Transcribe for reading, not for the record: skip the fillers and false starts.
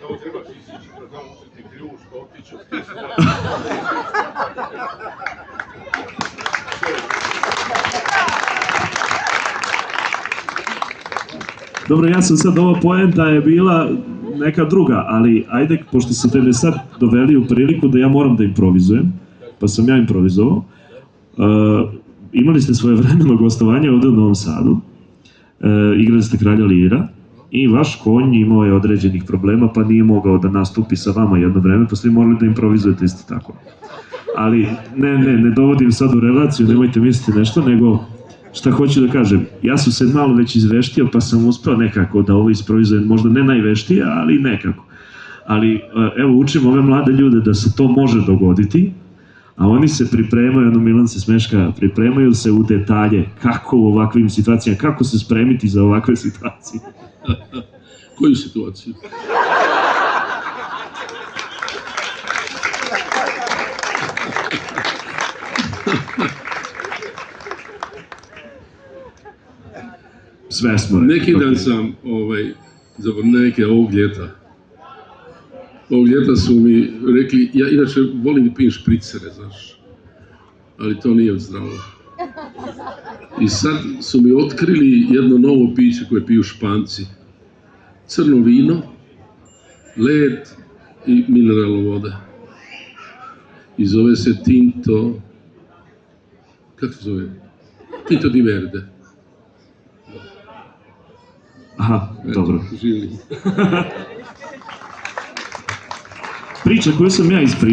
Evo, trebaš izići kroz tamo utrti ključ, otići od ti Dobro, ja sam sad, ova poenta je bila neka druga, ali ajde, pošto ste me sad doveli u priliku da ja moram da improvizujem, pa sam ja improvizovao. Imali ste svoje vremeno gostovanje ovde u Novom Sadu, igrali ste Kralja Lira i vaš konj imao je određenih problema, pa nije mogao da nastupi sa vama jedno vreme, pa ste morali da improvizujete isto tako. Ali ne dovodim sad u relaciju, nemojte misliti nešto, nego šta hoću da kažem, ja sam se malo već izveštio, pa sam uspeo nekako da ovo isprovizujem, možda ne najveštije, ali nekako. Ali evo, učim ove mlade ljude da se to može dogoditi, a oni se pripremaju, ono Milan se smeška, pripremaju se u detalje, kako u ovakvim situacijama, kako se spremiti za ovakve situacije. Koju situaciju? Sve smo rekli. Neki dan sam, ovog ljeta su mi rekli, ja inače volim da pijem špricere, znaš, ali to nije zdravo. I sad su mi otkrili jedno novo piće koje piju Španci. Crno vino, led i mineralna voda. I zove se Tinto, kako se zove? Tinto di Verde. Aha, dobro. Živim. Priča koju sam ja ispričao.